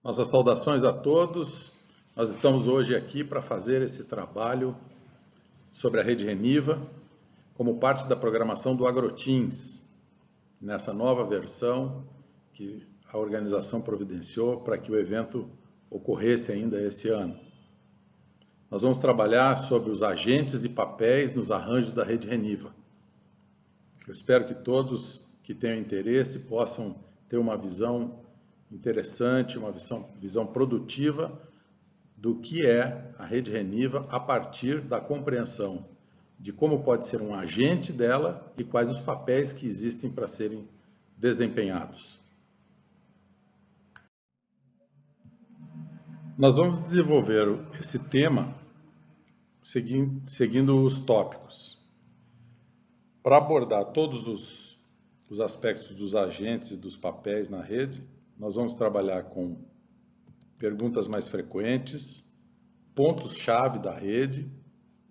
Nossas saudações a todos. Nós estamos hoje aqui para fazer esse trabalho sobre a Rede Reniva, como parte da programação do AgroTeams, nessa nova versão que a organização providenciou para que o evento ocorresse ainda esse ano. Nós vamos trabalhar sobre os agentes e papéis nos arranjos da Rede Reniva. Eu espero que todos que tenham interesse possam ter uma visão interessante, uma visão produtiva do que é a Rede Reniva a partir da compreensão de como pode ser um agente dela e quais os papéis que existem para serem desempenhados. Nós vamos desenvolver esse tema seguindo os tópicos. Para abordar todos os aspectos dos agentes e dos papéis na rede, nós vamos trabalhar com perguntas mais frequentes, pontos-chave da rede,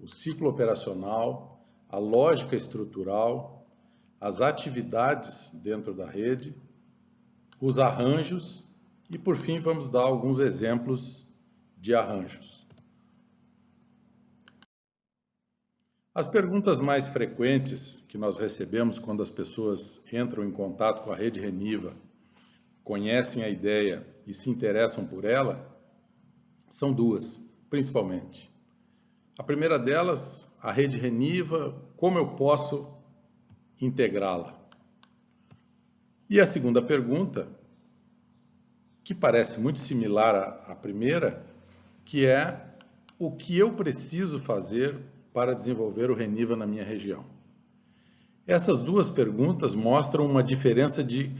o ciclo operacional, a lógica estrutural, as atividades dentro da rede, os arranjos e, por fim, vamos dar alguns exemplos de arranjos. As perguntas mais frequentes que nós recebemos quando as pessoas entram em contato com a Rede Reniva, conhecem a ideia e se interessam por ela, são duas, principalmente. A primeira delas, a Rede Reniva, como eu posso integrá-la? E a segunda pergunta, que parece muito similar à primeira, que é o que eu preciso fazer para desenvolver o Reniva na minha região? Essas duas perguntas mostram uma diferença de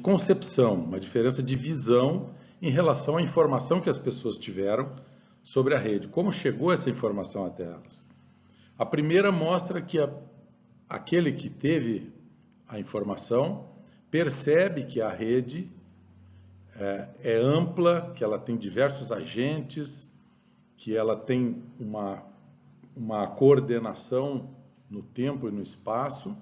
concepção, uma diferença de visão em relação à informação que as pessoas tiveram sobre a rede, como chegou essa informação até elas. A primeira mostra que aquele que teve a informação percebe que a rede é ampla, que ela tem diversos agentes, que ela tem uma coordenação no tempo e no espaço,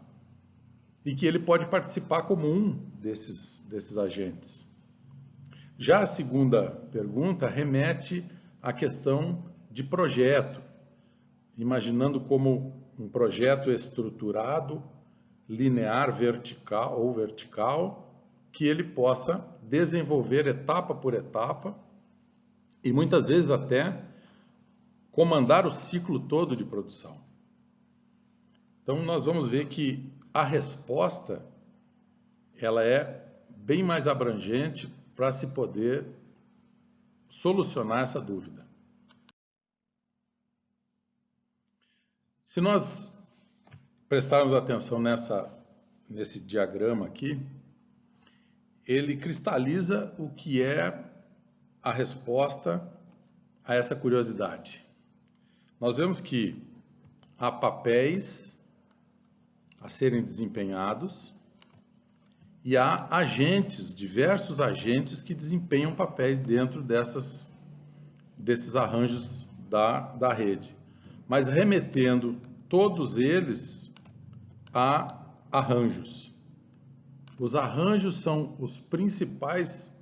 e que ele pode participar como um desses agentes. Já a segunda pergunta remete à questão de projeto, imaginando como um projeto estruturado, linear, vertical ou vertical, que ele possa desenvolver etapa por etapa e muitas vezes até comandar o ciclo todo de produção. Então nós vamos ver que a resposta ela é bem mais abrangente para se poder solucionar essa dúvida. Se nós prestarmos atenção nesse diagrama aqui, ele cristaliza o que é a resposta a essa curiosidade. Nós vemos que há papéis a serem desempenhados e há agentes, diversos agentes que desempenham papéis dentro desses arranjos da rede, mas remetendo todos eles a arranjos. Os arranjos são os principais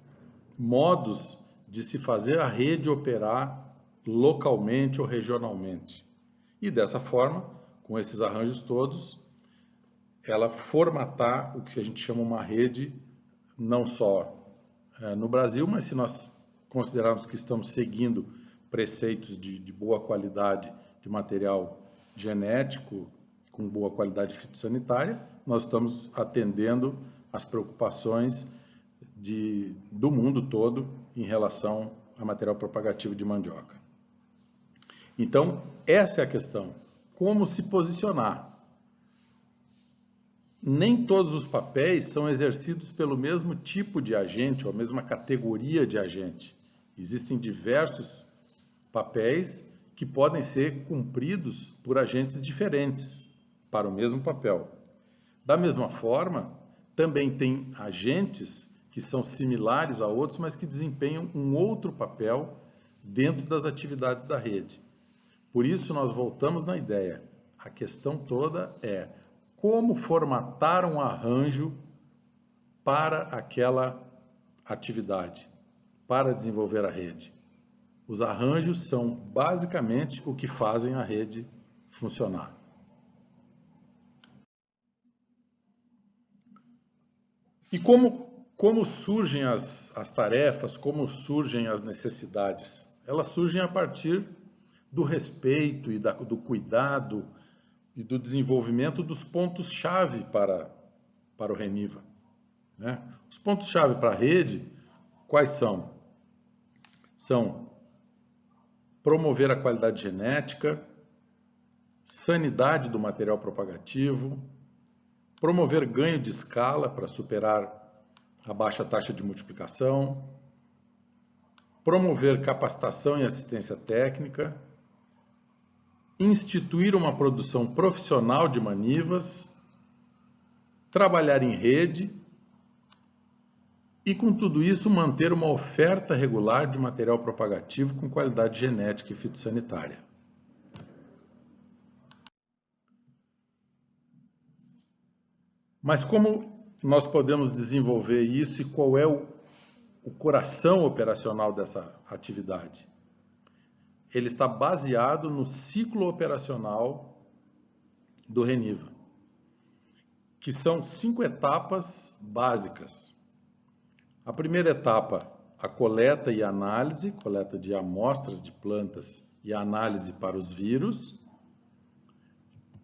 modos de se fazer a rede operar localmente ou regionalmente. E dessa forma, com esses arranjos todos, ela formatar o que a gente chama uma rede, não só no Brasil, mas se nós considerarmos que estamos seguindo preceitos de boa qualidade de material genético, com boa qualidade fitossanitária, nós estamos atendendo às preocupações do mundo todo em relação a material propagativo de mandioca. Então, essa é a questão. Como se posicionar? Nem todos os papéis são exercidos pelo mesmo tipo de agente ou a mesma categoria de agente. Existem diversos papéis que podem ser cumpridos por agentes diferentes para o mesmo papel. Da mesma forma, também tem agentes que são similares a outros, mas que desempenham um outro papel dentro das atividades da rede. Por isso, nós voltamos na ideia. A questão toda é como formatar um arranjo para aquela atividade para desenvolver a rede? Os arranjos são basicamente o que fazem a rede funcionar. E como surgem as tarefas, como surgem as necessidades? Elas surgem a partir do respeito e do cuidado e do desenvolvimento dos pontos-chave para o RENIVA, né? Os pontos-chave para a rede, quais são? São promover a qualidade genética, sanidade do material propagativo, promover ganho de escala para superar a baixa taxa de multiplicação, promover capacitação e assistência técnica, instituir uma produção profissional de manivas, trabalhar em rede e, com tudo isso, manter uma oferta regular de material propagativo com qualidade genética e fitossanitária. Mas como nós podemos desenvolver isso e qual é o coração operacional dessa atividade? Ele está baseado no ciclo operacional do RENIVA, que são 5 etapas básicas. A primeira etapa, a coleta e análise, coleta de amostras de plantas e análise para os vírus.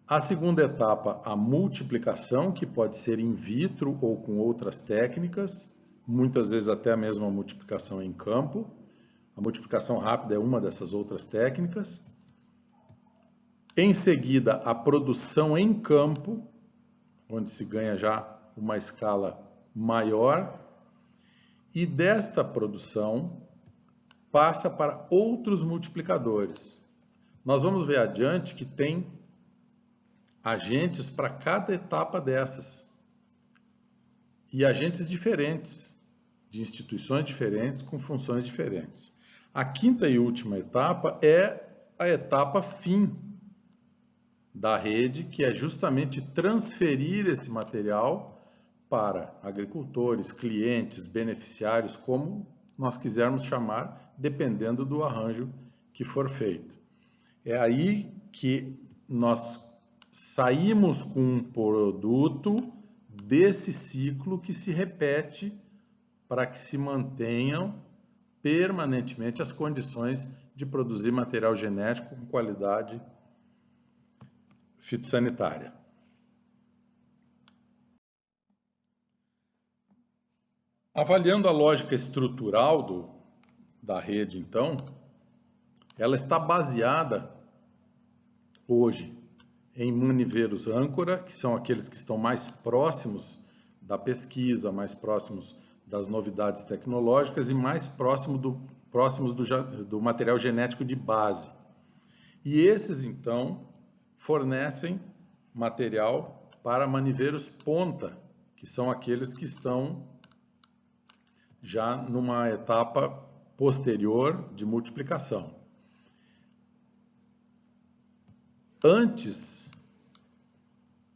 A segunda etapa, a multiplicação, que pode ser in vitro ou com outras técnicas, muitas vezes até a mesma multiplicação em campo. A multiplicação rápida é uma dessas outras técnicas. Em seguida, a produção em campo, onde se ganha já uma escala maior. E desta produção passa para outros multiplicadores. Nós vamos ver adiante que tem agentes para cada etapa dessas. E agentes diferentes, de instituições diferentes, com funções diferentes. A quinta e última etapa é a etapa fim da rede, que é justamente transferir esse material para agricultores, clientes, beneficiários, como nós quisermos chamar, dependendo do arranjo que for feito. É aí que nós saímos com um produto desse ciclo que se repete para que se mantenham permanentemente as condições de produzir material genético com qualidade fitossanitária. Avaliando a lógica estrutural da rede, então, ela está baseada hoje em maniveiros âncora, que são aqueles que estão mais próximos da pesquisa, mais próximos das novidades tecnológicas e mais próximos do material genético de base. E esses, então, fornecem material para maniveiros ponta, que são aqueles que estão já numa etapa posterior de multiplicação. Antes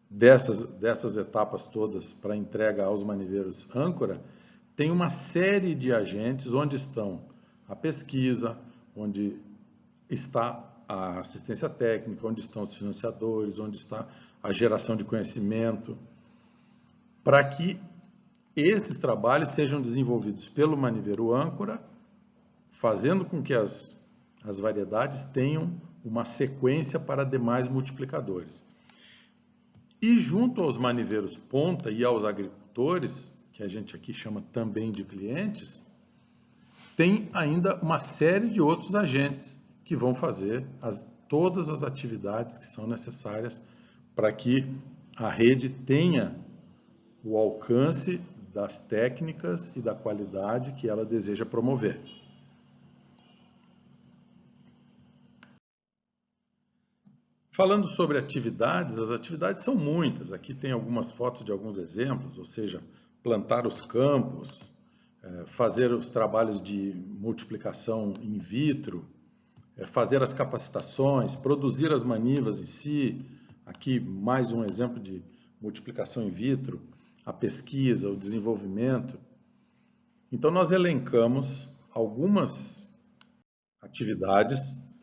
dessas etapas todas para entrega aos maniveiros âncora, tem uma série de agentes onde estão a pesquisa, onde está a assistência técnica, onde estão os financiadores, onde está a geração de conhecimento, para que esses trabalhos sejam desenvolvidos pelo maniveiro âncora, fazendo com que as variedades tenham uma sequência para demais multiplicadores. E junto aos maniveiros ponta e aos agricultores, que a gente aqui chama também de clientes, tem ainda uma série de outros agentes que vão fazer todas as atividades que são necessárias para que a rede tenha o alcance das técnicas e da qualidade que ela deseja promover. Falando sobre atividades, as atividades são muitas. Aqui tem algumas fotos de alguns exemplos, ou seja, plantar os campos, fazer os trabalhos de multiplicação in vitro, fazer as capacitações, produzir as manivas em si. Aqui mais um exemplo de multiplicação in vitro, a pesquisa, o desenvolvimento. Então, nós elencamos algumas atividades,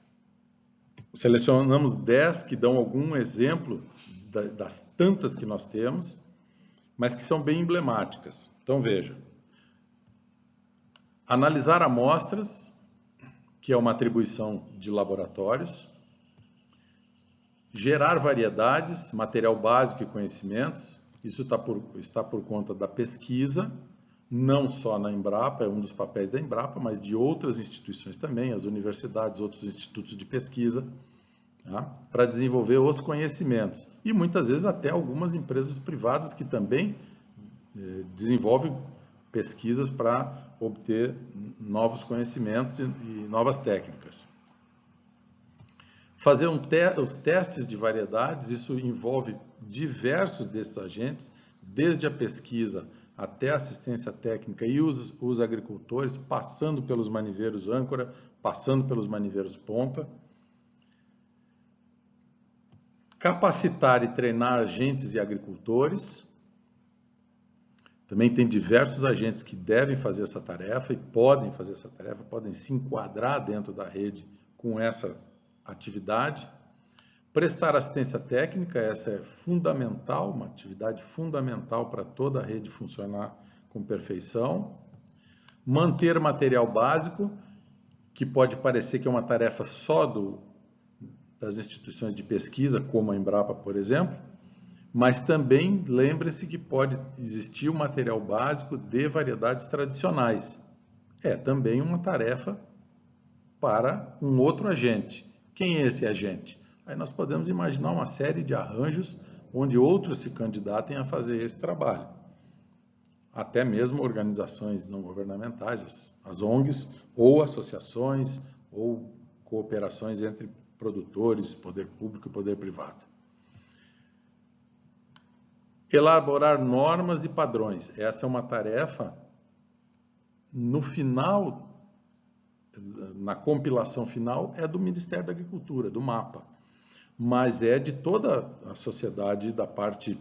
selecionamos 10 que dão algum exemplo das tantas que nós temos, mas que são bem emblemáticas. Então, veja. Analisar amostras, que é uma atribuição de laboratórios. Gerar variedades, material básico e conhecimentos. Isso está por conta da pesquisa, não só na Embrapa, é um dos papéis da Embrapa, mas de outras instituições também, as universidades, outros institutos de pesquisa, tá? Para desenvolver os conhecimentos. E muitas vezes até algumas empresas privadas que também desenvolvem pesquisas para obter novos conhecimentos e novas técnicas. Fazer os testes de variedades, isso envolve diversos desses agentes, desde a pesquisa até a assistência técnica e os agricultores, passando pelos maniveiros âncora, passando pelos maniveiros ponta. Capacitar e treinar agentes e agricultores. Também tem diversos agentes que devem fazer essa tarefa e podem fazer essa tarefa, podem se enquadrar dentro da rede com essa atividade. Prestar assistência técnica, essa é fundamental, uma atividade fundamental para toda a rede funcionar com perfeição. Manter material básico, que pode parecer que é uma tarefa só das instituições de pesquisa, como a Embrapa, por exemplo, mas também lembre-se que pode existir um material básico de variedades tradicionais. É também uma tarefa para um outro agente. Quem é esse agente? Aí nós podemos imaginar uma série de arranjos onde outros se candidatem a fazer esse trabalho. Até mesmo organizações não governamentais, as ONGs, ou associações, ou cooperações entre produtores, poder público e poder privado. Elaborar normas e padrões. Essa é uma tarefa, no final, na compilação final, é do Ministério da Agricultura, do MAPA. Mas é de toda a sociedade, da parte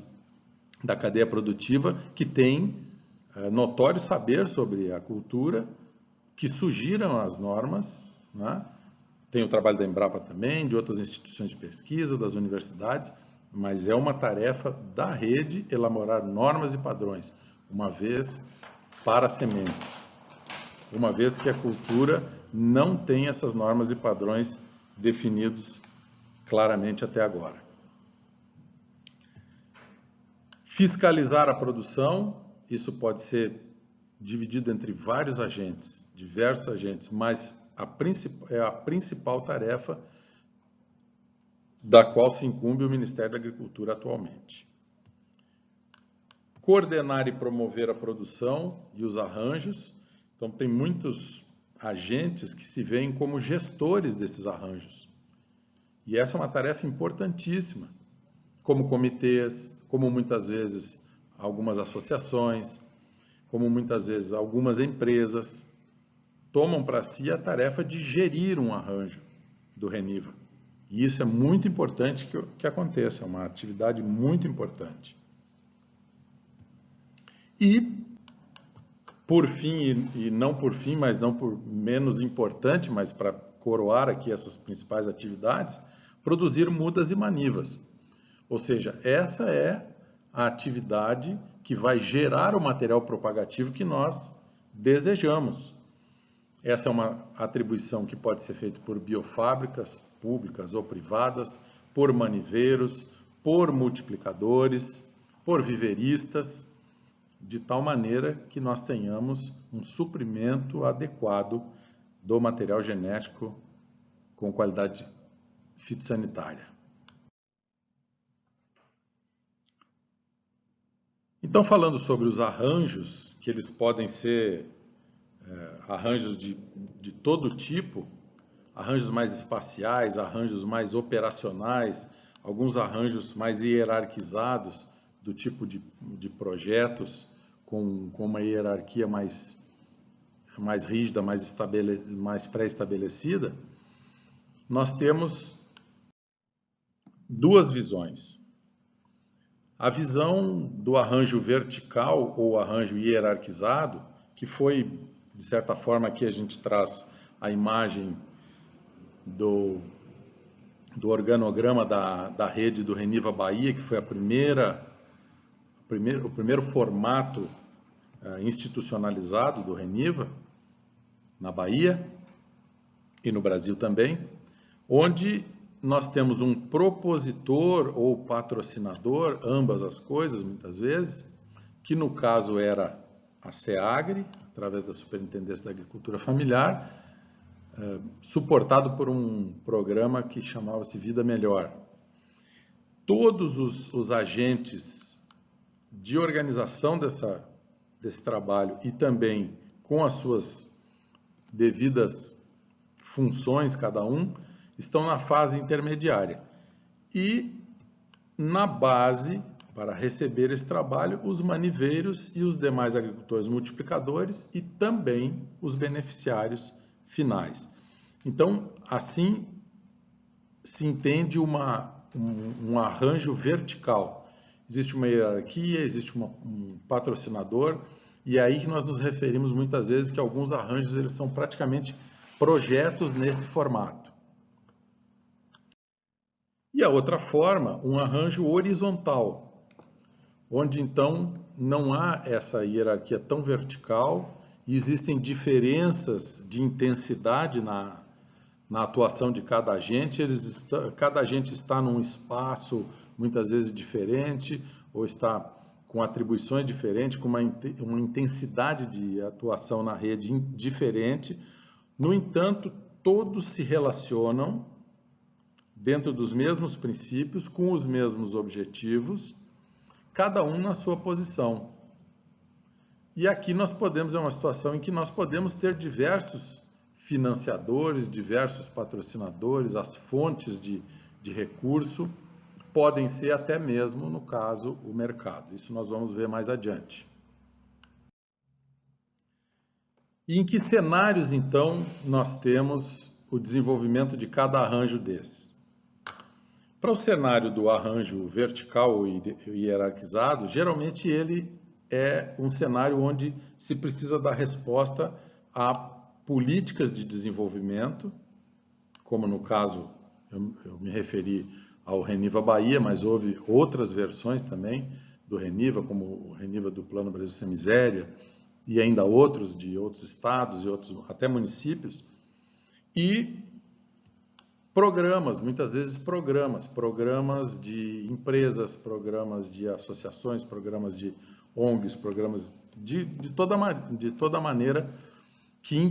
da cadeia produtiva, que tem notório saber sobre a cultura, que sugiram as normas, né? Tem o trabalho da Embrapa também, de outras instituições de pesquisa, das universidades, mas é uma tarefa da rede elaborar normas e padrões, uma vez para sementes, uma vez que a cultura não tem essas normas e padrões definidos claramente até agora. Fiscalizar a produção, isso pode ser dividido entre vários agentes, diversos agentes, mas é a principal tarefa da qual se incumbe o Ministério da Agricultura atualmente. Coordenar e promover a produção e os arranjos. Então, tem muitos agentes que se veem como gestores desses arranjos. E essa é uma tarefa importantíssima, como comitês, como muitas vezes algumas associações, como muitas vezes algumas empresas tomam para si a tarefa de gerir um arranjo do Reniva. E isso é muito importante que aconteça, é uma atividade muito importante. E, por fim, e não por fim, mas não por menos importante, mas para coroar aqui essas principais atividades, produzir mudas e manivas. Ou seja, essa é a atividade que vai gerar o material propagativo que nós desejamos. Essa é uma atribuição que pode ser feita por biofábricas públicas ou privadas, por maniveiros, por multiplicadores, por viveristas, de tal maneira que nós tenhamos um suprimento adequado do material genético com qualidade fitossanitária. Então, falando sobre os arranjos, que eles podem ser arranjos de todo tipo, arranjos mais espaciais, arranjos mais operacionais, alguns arranjos mais hierarquizados, do tipo de projetos com uma hierarquia mais rígida, mais pré-estabelecida, nós temos duas visões. A visão do arranjo vertical ou arranjo hierarquizado, que foi, de certa forma, aqui a gente traz a imagem do organograma da rede do Reniva Bahia, que foi o primeiro formato institucionalizado do Reniva, na Bahia e no Brasil também, onde nós temos um propositor ou patrocinador, ambas as coisas, muitas vezes, que no caso era a SEAGRE, através da Superintendência da Agricultura Familiar, suportado por um programa que chamava-se Vida Melhor. Todos os agentes de organização desse trabalho e também com as suas devidas funções, cada um, estão na fase intermediária. E na base, para receber esse trabalho, os maniveiros e os demais agricultores multiplicadores e também os beneficiários finais. Então, assim se entende um arranjo vertical. Existe uma hierarquia, existe um patrocinador, e é aí que nós nos referimos muitas vezes que alguns arranjos eles são praticamente projetos nesse formato. E a outra forma, um arranjo horizontal, onde então não há essa hierarquia tão vertical, e existem diferenças de intensidade na atuação de cada agente. Cada agente está num espaço muitas vezes diferente, ou está com atribuições diferentes, com uma intensidade de atuação na rede diferente. No entanto, todos se relacionam dentro dos mesmos princípios, com os mesmos objetivos, cada um na sua posição. E aqui nós podemos, é uma situação em que nós podemos ter diversos financiadores, diversos patrocinadores, as fontes de recurso, podem ser até mesmo, no caso, o mercado. Isso nós vamos ver mais adiante. E em que cenários, então, nós temos o desenvolvimento de cada arranjo desse? Para o cenário do arranjo vertical e hierarquizado, geralmente ele é um cenário onde se precisa dar resposta a políticas de desenvolvimento, como no caso, eu me referi ao Reniva Bahia, mas houve outras versões também do Reniva, como o Reniva do Plano Brasil Sem Miséria, e ainda outros de outros estados e outros até municípios, e programas, muitas vezes programas de empresas, programas de associações, programas de ONGs, programas de toda maneira que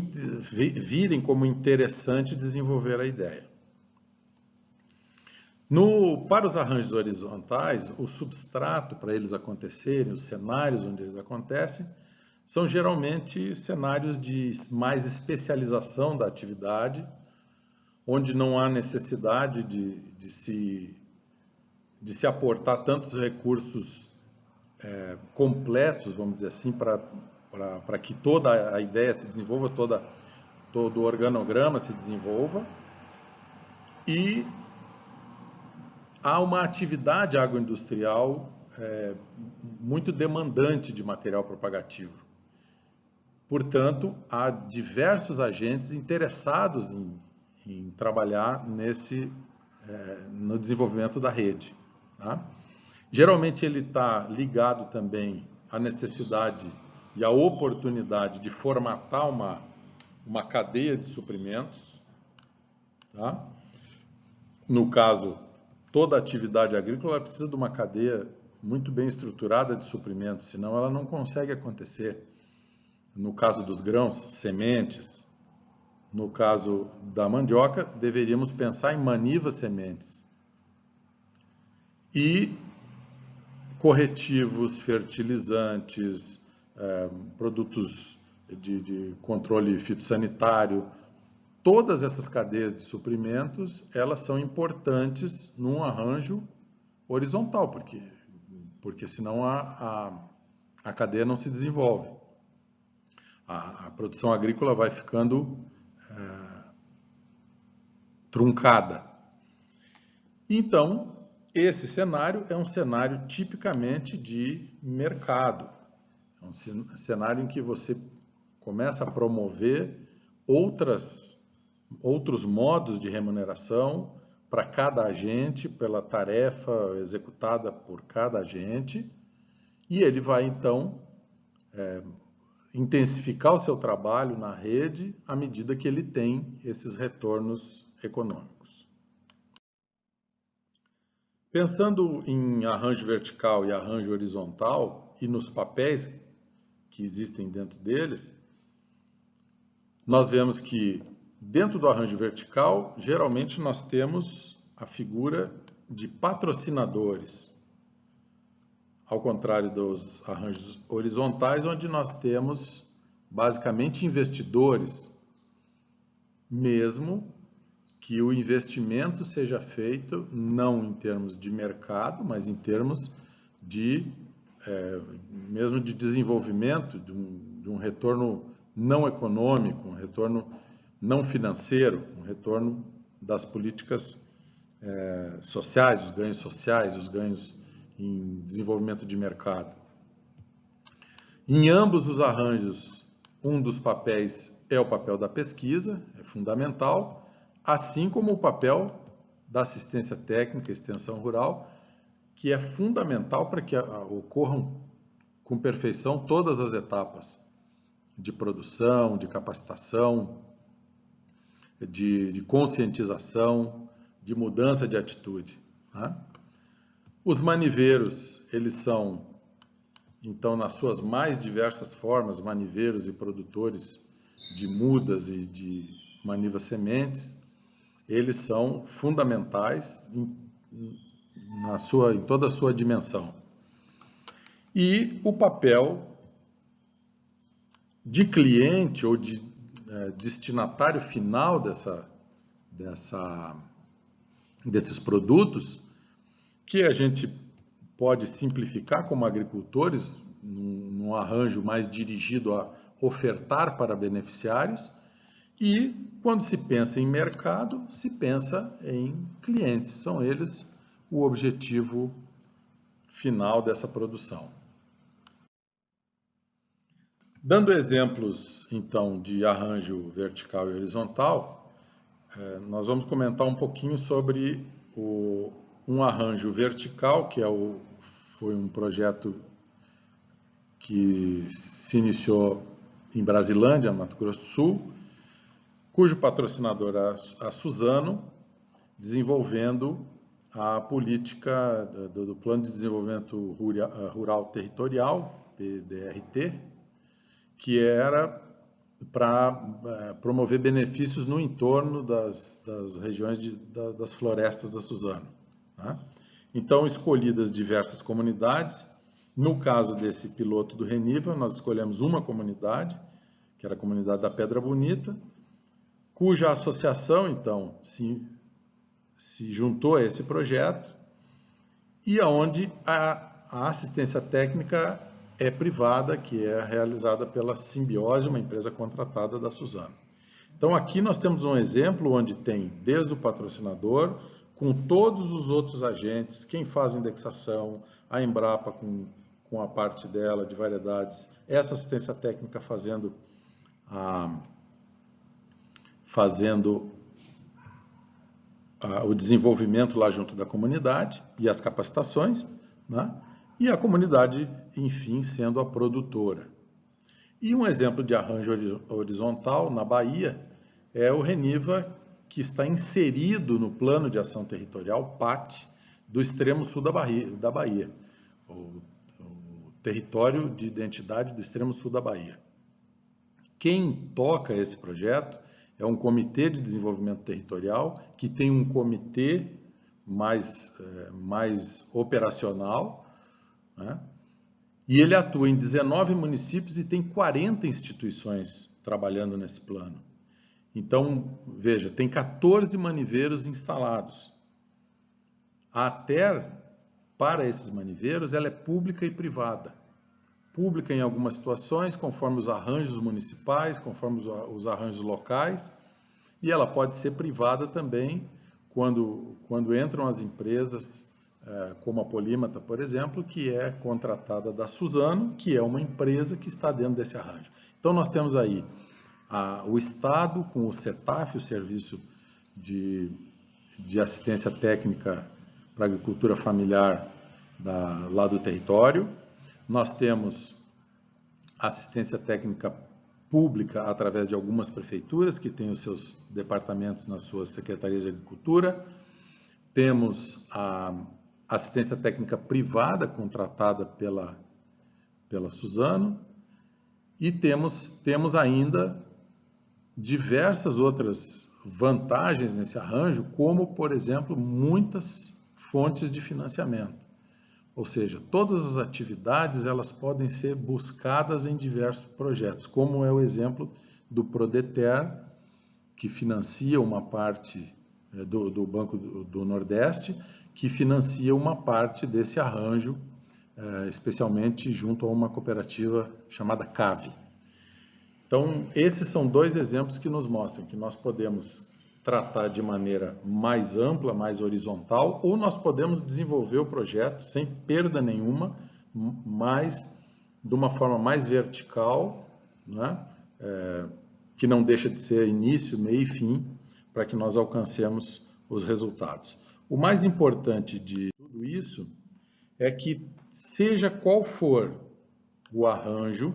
virem como interessante desenvolver a ideia. Para os arranjos horizontais, o substrato para eles acontecerem, os cenários onde eles acontecem, são geralmente cenários de mais especialização da atividade, onde não há necessidade de se aportar tantos recursos completos, vamos dizer assim, para que toda a ideia se desenvolva, todo o organograma se desenvolva. E há uma atividade agroindustrial muito demandante de material propagativo. Portanto, há diversos agentes interessados em trabalhar no desenvolvimento da rede. Tá? Geralmente ele está ligado também à necessidade e à oportunidade de formatar uma cadeia de suprimentos. Tá? No caso, toda atividade agrícola precisa de uma cadeia muito bem estruturada de suprimentos, senão ela não consegue acontecer. No caso dos grãos, sementes. No caso da mandioca, deveríamos pensar em manivas sementes. E corretivos, fertilizantes, produtos de controle fitossanitário, todas essas cadeias de suprimentos, elas são importantes num arranjo horizontal, porque senão a cadeia não se desenvolve. A produção agrícola vai ficando truncada. Então, esse cenário é um cenário tipicamente de mercado. É um cenário em que você começa a promover outros modos de remuneração para cada agente, pela tarefa executada por cada agente, e ele vai, então, intensificar o seu trabalho na rede à medida que ele tem esses retornos econômicos. Pensando em arranjo vertical e arranjo horizontal e nos papéis que existem dentro deles, nós vemos que dentro do arranjo vertical, geralmente nós temos a figura de patrocinadores, ao contrário dos arranjos horizontais, onde nós temos basicamente investidores, mesmo que o investimento seja feito não em termos de mercado, mas em termos mesmo de desenvolvimento, de um retorno não econômico, um retorno não financeiro, um retorno das políticas sociais, os ganhos em desenvolvimento de mercado. Em ambos os arranjos, um dos papéis é o papel da pesquisa, é fundamental, assim como o papel da assistência técnica e extensão rural, que é fundamental para que ocorram com perfeição todas as etapas de produção, de capacitação, de conscientização, de mudança de atitude, né? Os maniveiros, eles são, então, nas suas mais diversas formas, maniveiros e produtores de mudas e de manivas sementes, eles são fundamentais em toda a sua dimensão. E o papel de cliente ou de destinatário final desses produtos, que a gente pode simplificar como agricultores, num arranjo mais dirigido a ofertar para beneficiários, e quando se pensa em mercado, se pensa em clientes, são eles o objetivo final dessa produção. Dando exemplos, então, de arranjo vertical e horizontal, nós vamos comentar um pouquinho sobre um arranjo vertical, que foi um projeto que se iniciou em Brasilândia, Mato Grosso do Sul, cujo patrocinador é a Suzano, desenvolvendo a política do Plano de Desenvolvimento Rural Territorial, PDRT, que era para promover benefícios no entorno das regiões das florestas da Suzano, né? Então, escolhidas diversas comunidades. No caso desse piloto do Reniva, nós escolhemos uma comunidade, que era a comunidade da Pedra Bonita, cuja associação, então, se juntou a esse projeto, e onde a assistência técnica é privada, que é realizada pela Simbiose, uma empresa contratada da Suzano. Então, aqui nós temos um exemplo onde tem, desde o patrocinador, com todos os outros agentes, quem faz indexação, a Embrapa com a parte dela de variedades, essa assistência técnica fazendo o desenvolvimento lá junto da comunidade e as capacitações, né? E a comunidade, enfim, sendo a produtora. E um exemplo de arranjo horizontal na Bahia é o Reniva, que está inserido no Plano de Ação Territorial, PAT, do extremo sul da Bahia, o território de identidade do extremo sul da Bahia. Quem toca esse projeto é um comitê de desenvolvimento territorial, que tem um comitê mais operacional, né? E ele atua em 19 municípios e tem 40 instituições trabalhando nesse plano. Então, veja, tem 14 maniveiros instalados. A TER, para esses maniveiros, ela é pública e privada. Pública em algumas situações, conforme os arranjos municipais, conforme os arranjos locais, e ela pode ser privada também quando entram as empresas, como a Polímata, por exemplo, que é contratada da Suzano, que é uma empresa que está dentro desse arranjo. Então nós temos aí o Estado com o CETAF, o Serviço de Assistência Técnica para a Agricultura Familiar lá do território. Nós temos assistência técnica pública através de algumas prefeituras que têm os seus departamentos nas suas secretarias de agricultura. Temos a assistência técnica privada contratada pela Suzano e temos ainda diversas outras vantagens nesse arranjo, como, por exemplo, muitas fontes de financiamento. Ou seja, todas as atividades elas podem ser buscadas em diversos projetos, como é o exemplo do Prodeter, que financia uma parte do Banco do Nordeste, que financia uma parte desse arranjo, especialmente junto a uma cooperativa chamada CAVE. Então, esses são dois exemplos que nos mostram que nós podemos tratar de maneira mais ampla, mais horizontal, ou nós podemos desenvolver o projeto sem perda nenhuma, mas de uma forma mais vertical, né? Que não deixa de ser início, meio e fim, para que nós alcancemos os resultados. O mais importante de tudo isso é que, seja qual for o arranjo,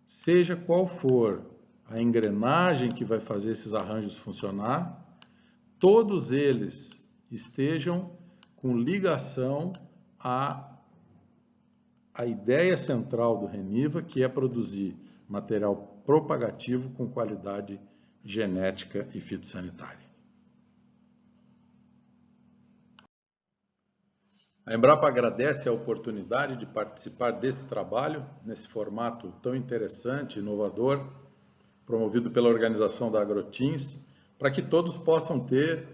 seja qual for a engrenagem que vai fazer esses arranjos funcionar, todos eles estejam com ligação à ideia central do Reniva, que é produzir material propagativo com qualidade genética e fitossanitária. A Embrapa agradece a oportunidade de participar desse trabalho, nesse formato tão interessante, inovador, promovido pela organização da Agroteams, para que todos possam ter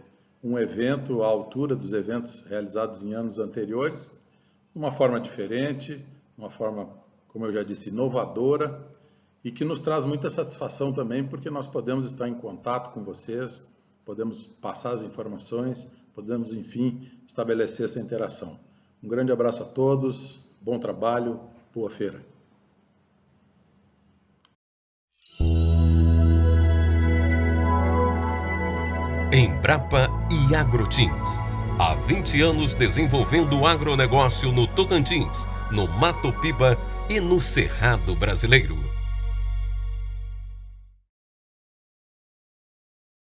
um evento à altura dos eventos realizados em anos anteriores, de uma forma diferente, uma forma, como eu já disse, inovadora, e que nos traz muita satisfação também, porque nós podemos estar em contato com vocês, podemos passar as informações, podemos, enfim, estabelecer essa interação. Um grande abraço a todos, bom trabalho, boa feira. Embrapa e Agroteams. Há 20 anos desenvolvendo o agronegócio no Tocantins, no Mato Piba e no Cerrado Brasileiro.